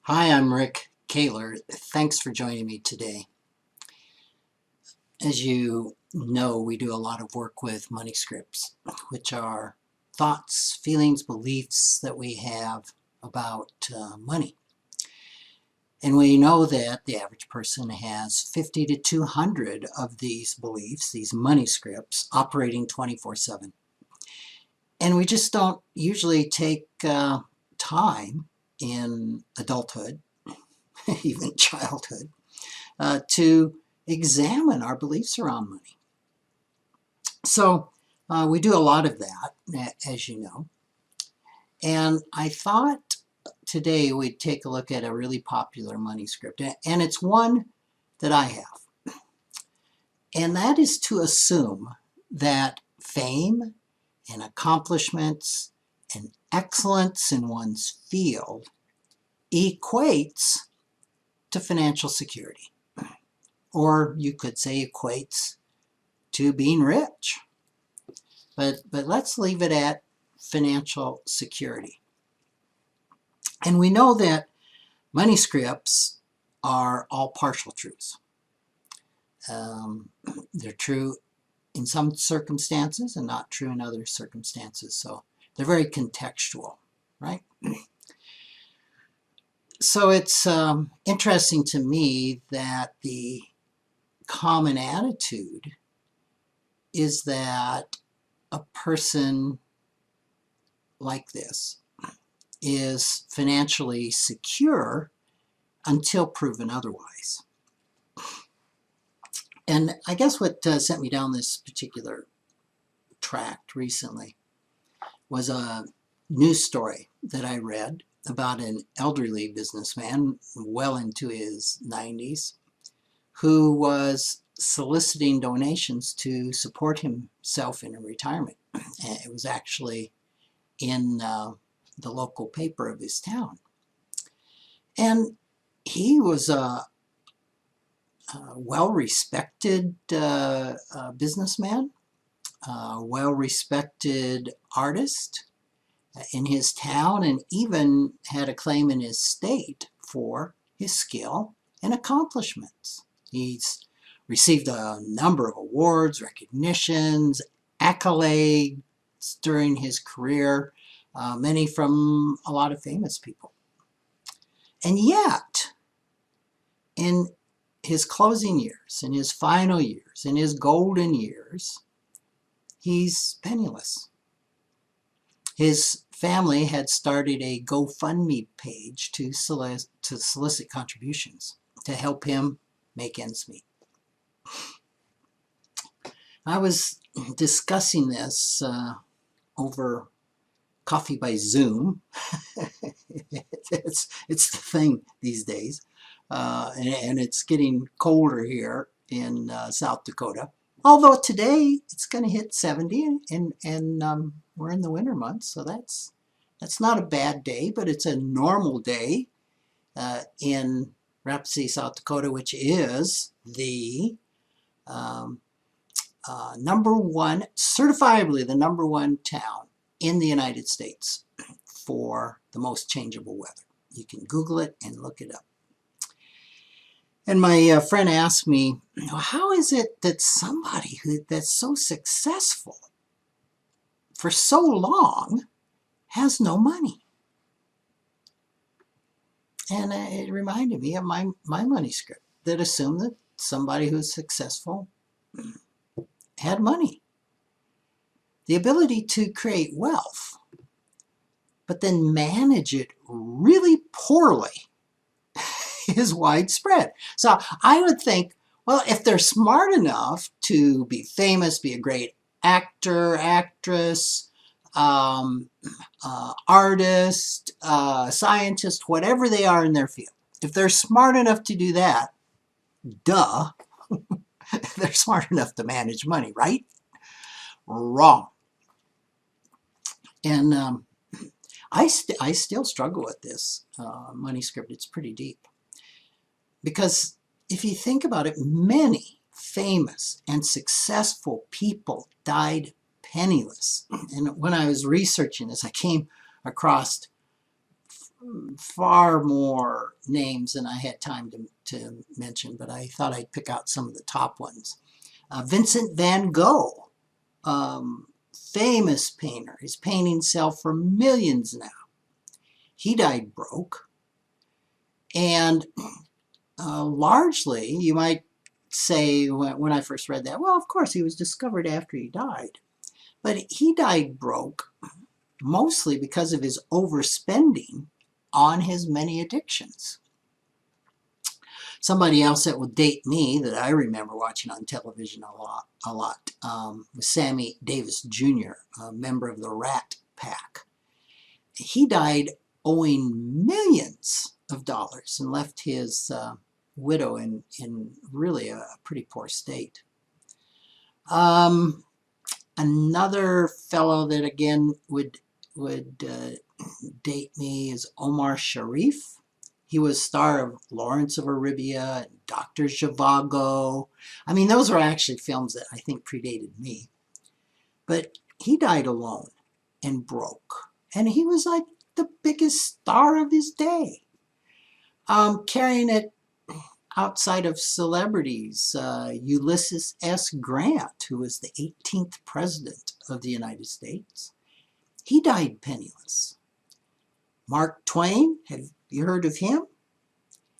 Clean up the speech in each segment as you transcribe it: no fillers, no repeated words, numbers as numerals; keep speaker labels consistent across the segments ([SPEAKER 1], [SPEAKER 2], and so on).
[SPEAKER 1] Hi, I'm Rick Kaler. Thanks for joining me today. As you know, we do a lot of work with money scripts, which are thoughts, feelings, beliefs that we have about money. And we know that the average person has 50 to 200 of these beliefs, these money scripts, operating 24/7. And we just don't usually take time in adulthood, even childhood, to examine our beliefs around money. So we do a lot of that, as you know. And I thought today we'd take a look at a really popular money script, and it's one that I have. And that is to assume that fame and accomplishments and excellence in one's field equates to financial security. Or you could say equates to being rich. But let's leave it at financial security. And we know that money scripts are all partial truths. They're true in some circumstances and not true in other circumstances. So they're very contextual, right? So it's interesting to me that the common attitude is that a person like this is financially secure until proven otherwise. And I guess what sent me down this particular tract recently was a news story that I read about an elderly businessman well into his 90s who was soliciting donations to support himself in retirement. And it was actually in the local paper of his town. And he was a well-respected businessman, a well-respected artist in his town, and even had a claim in his state for his skill and accomplishments. He's received a number of awards, recognitions, accolades during his career, many from a lot of famous people. And yet, in his closing years, in his final years, in his golden years, he's penniless. His family had started a GoFundMe page to solicit contributions to help him make ends meet. I was discussing this over coffee by Zoom. it's the thing these days. And it's getting colder here in South Dakota. Although today it's going to hit 70, and we're in the winter months, so that's not a bad day, but it's a normal day in Rapid City, South Dakota, which is the certifiably the number one town in the United States for the most changeable weather. You can Google it and look it up. And my friend asked me, how is it that somebody that's so successful for so long has no money? And it reminded me of my money script that assumed that somebody who's successful had money. The ability to create wealth, but then manage it really poorly is widespread. So I would think, well, if they're smart enough to be famous, be a great actor, actress, artist, scientist, whatever they are in their field, if they're smart enough to do that, duh, they're smart enough to manage money, right? Wrong. And I still struggle with this money script. It's pretty deep. Because if you think about it, many famous and successful people died penniless. And when I was researching this, I came across far more names than I had time to mention, but I thought I'd pick out some of the top ones. Vincent van Gogh, famous painter. His paintings sell for millions now. He died broke. And largely, you might say, when I first read that, well, of course, he was discovered after he died. But he died broke mostly because of his overspending on his many addictions. Somebody else that will date me that I remember watching on television a lot was Sammy Davis Jr., a member of the Rat Pack. He died owing millions of dollars and left his widow in really a pretty poor state. Another fellow that again would date me is Omar Sharif. He was star of Lawrence of Arabia and Dr. Zhivago. I mean, those were actually films that I think predated me. But he died alone and broke. And he was like the biggest star of his day. Carrying it outside of celebrities, Ulysses S. Grant, who was the 18th president of the United States, he died penniless. Mark Twain, have you heard of him?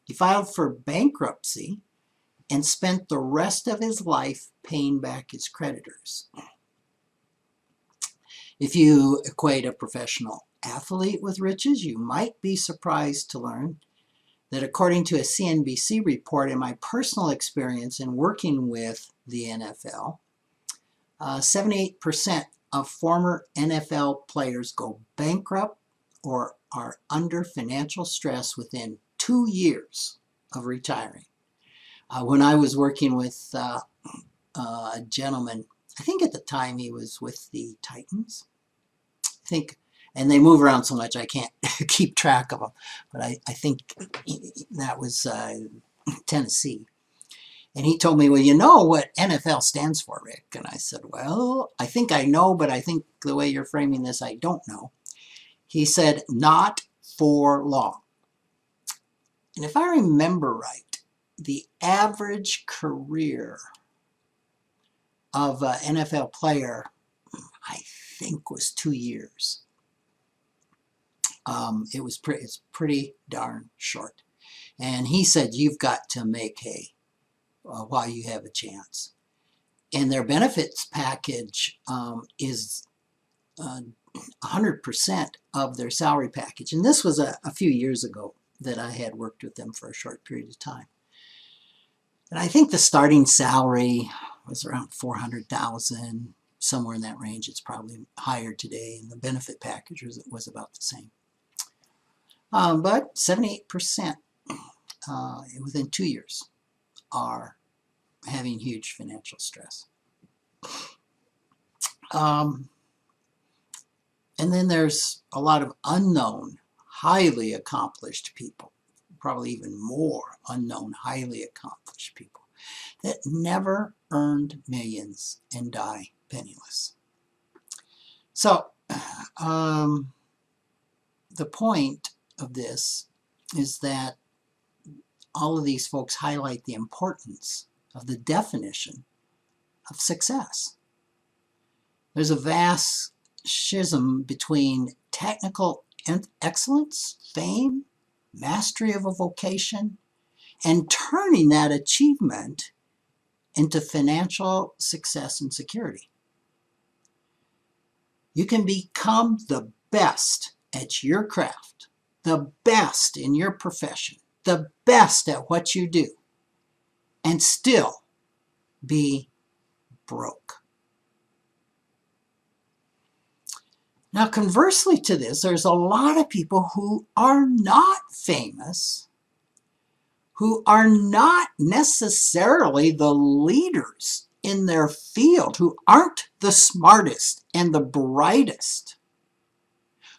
[SPEAKER 1] He filed for bankruptcy and spent the rest of his life paying back his creditors. If you equate a professional athlete with riches, you might be surprised to learn that according to a CNBC report and my personal experience in working with the NFL, 78% of former NFL players go bankrupt or are under financial stress within 2 years of retiring. When I was working with a gentleman, I think at the time he was with the Titans, I think, and they move around so much I can't keep track of them, but I think that was Tennessee. And he told me, well, you know what NFL stands for, Rick? And I said, well, I think I know, but I think the way you're framing this, I don't know. He said, not for long. And if I remember right, the average career of an NFL player, I think, was 2 years. It's pretty darn short. And he said, you've got to make hay while you have a chance. And their benefits package is 100% of their salary package. And this was a few years ago that I had worked with them for a short period of time. And I think the starting salary was around $400,000, somewhere in that range. It's probably higher today, and the benefit package was about the same. But 78% within 2 years are having huge financial stress. And then there's a lot of unknown, highly accomplished people, probably even more unknown, highly accomplished people that never earned millions and die penniless. So the point of this is that all of these folks highlight the importance of the definition of success. There's a vast schism between technical excellence, fame, mastery of a vocation, and turning that achievement into financial success and security. You can become the best at your craft, the best in your profession, the best at what you do, and still be broke. Now, conversely to this, there's a lot of people who are not famous, who are not necessarily the leaders in their field, who aren't the smartest and the brightest,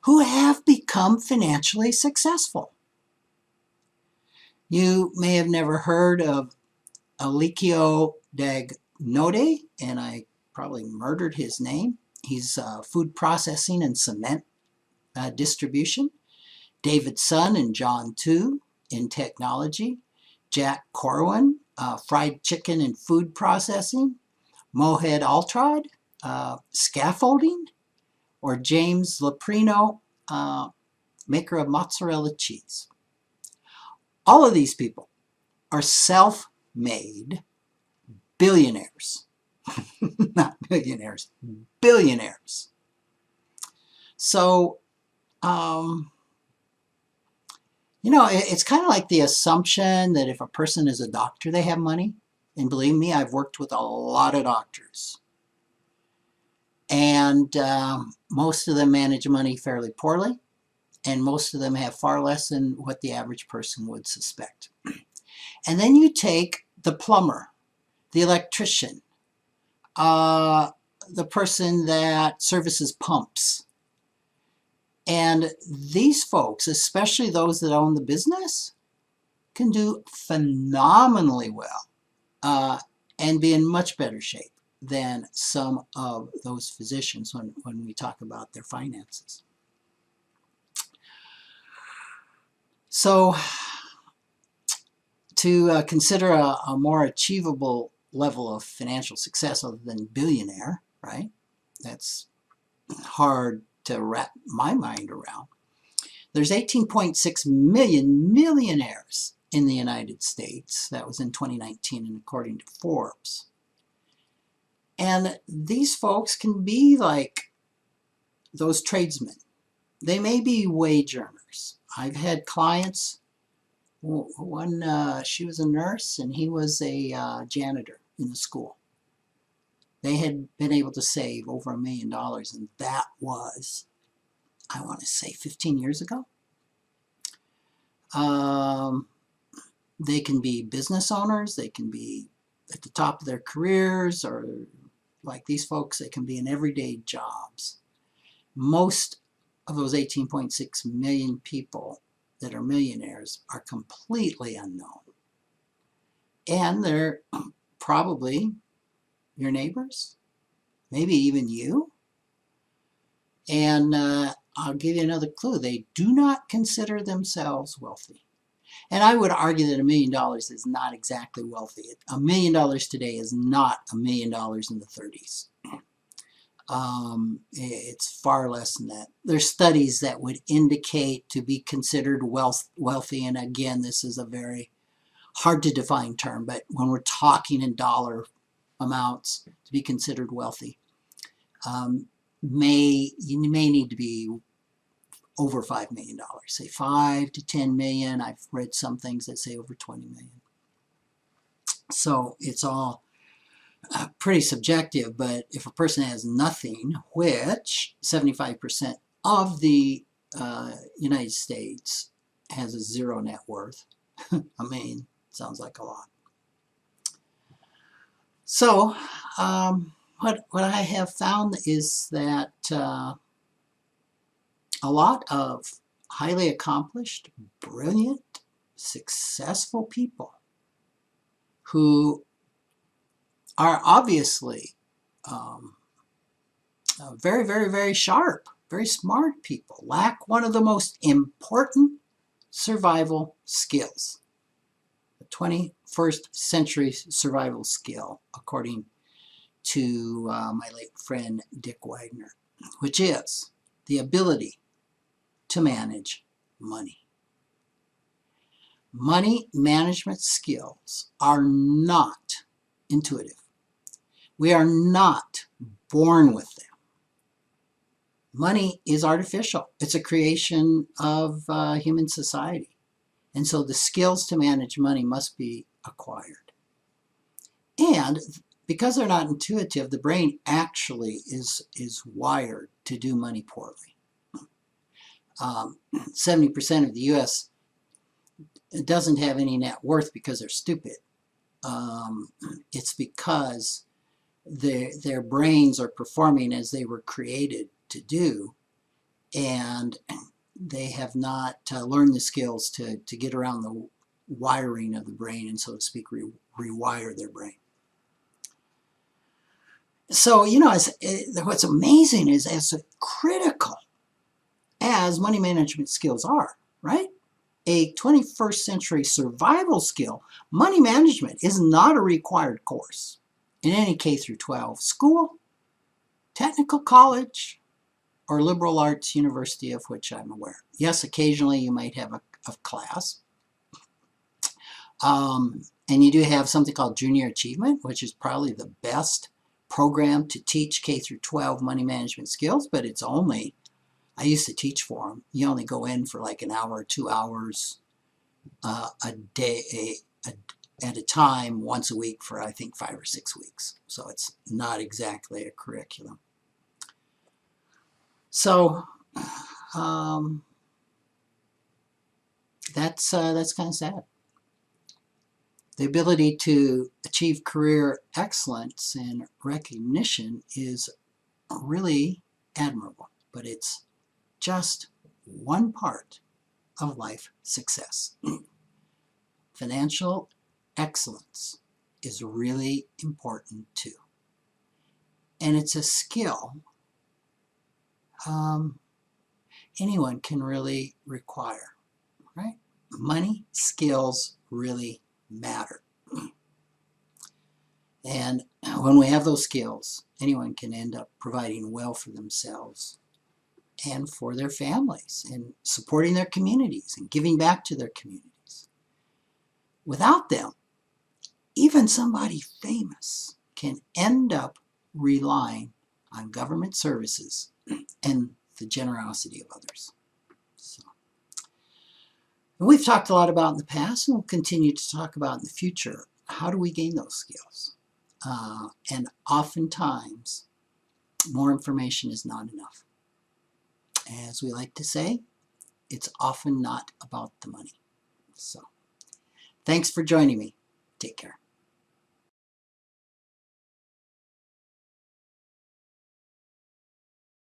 [SPEAKER 1] who have become financially successful. You may have never heard of Alikio Dagnode, and I probably murdered his name. He's food processing and cement distribution. David Sun and John Tu in technology, Jack Corwin, fried chicken and food processing, Mohed Altrad, scaffolding, or James Loprino, maker of mozzarella cheese. All of these people are self-made billionaires. Not millionaires, billionaires. So, you know, it's kind of like the assumption that if a person is a doctor, they have money. And believe me, I've worked with a lot of doctors. And most of them manage money fairly poorly. And most of them have far less than what the average person would suspect. And then you take the plumber, the electrician, the person that services pumps. And these folks, especially those that own the business, can do phenomenally well and be in much better shape than some of those physicians when we talk about their finances. So to consider a more achievable level of financial success other than billionaire, right? That's hard to wrap my mind around. There's 18.6 million millionaires in the United States. That was in 2019 and according to Forbes. And these folks can be like those tradesmen. They may be wage earners. I've had clients, one, she was a nurse and he was a janitor in the school. They had been able to save over $1 million, and that was, I want to say, 15 years ago. They can be business owners, they can be at the top of their careers, or like these folks, they can be in everyday jobs. Most of those 18.6 million people that are millionaires are completely unknown. And they're probably your neighbors, maybe even you. And I'll give you another clue. They do not consider themselves wealthy. And I would argue that $1 million is not exactly wealthy. $1 million today is not $1 million in the 30s. It's far less than that. There's studies that would indicate to be considered wealthy, and again, this is a very hard to define term, but when we're talking in dollar amounts to be considered wealthy, you may need to be over $5 million, say 5 to 10 million. I've read some things that say over 20 million. So it's all pretty subjective, but if a person has nothing, which 75% of the United States has a zero net worth, I mean, sounds like a lot. So what I have found is that a lot of highly accomplished, brilliant, successful people who are obviously very, very, very sharp, very smart people, lack one of the most important survival skills, the 21st century survival skill, according to my late friend Dick Wagner, which is the ability to manage money. Money management skills are not intuitive. We are not born with them. Money is artificial. It's a creation of human society. And so the skills to manage money must be acquired. And because they're not intuitive, the brain actually is wired to do money poorly. 70% of the U.S. doesn't have any net worth because they're stupid. It's because their brains are performing as they were created to do, and they have not learned the skills to get around the wiring of the brain and, so to speak, rewire their brain. So, you know, what's amazing is as critical as money management skills are, right? A 21st century survival skill, money management is not a required course in any K through 12 school, technical college, or liberal arts university of which I'm aware. Yes, occasionally you might have a class. And you do have something called Junior Achievement, which is probably the best program to teach K through 12 money management skills, but it's only, I used to teach for them. You only go in for like an hour or 2 hours a day at a time, once a week for I think 5 or 6 weeks. So it's not exactly a curriculum. So that's kind of sad. The ability to achieve career excellence and recognition is really admirable, but it's just one part of life success. Financial excellence is really important too. And it's a skill anyone can really require, right? Money skills really matter. And when we have those skills, anyone can end up providing well for themselves and for their families and supporting their communities and giving back to their communities. Without them, even somebody famous can end up relying on government services and the generosity of others. So, and we've talked a lot about in the past and we'll continue to talk about in the future, how do we gain those skills? And oftentimes, more information is not enough. As we like to say, it's often not about the money. So, thanks for joining me. Take care.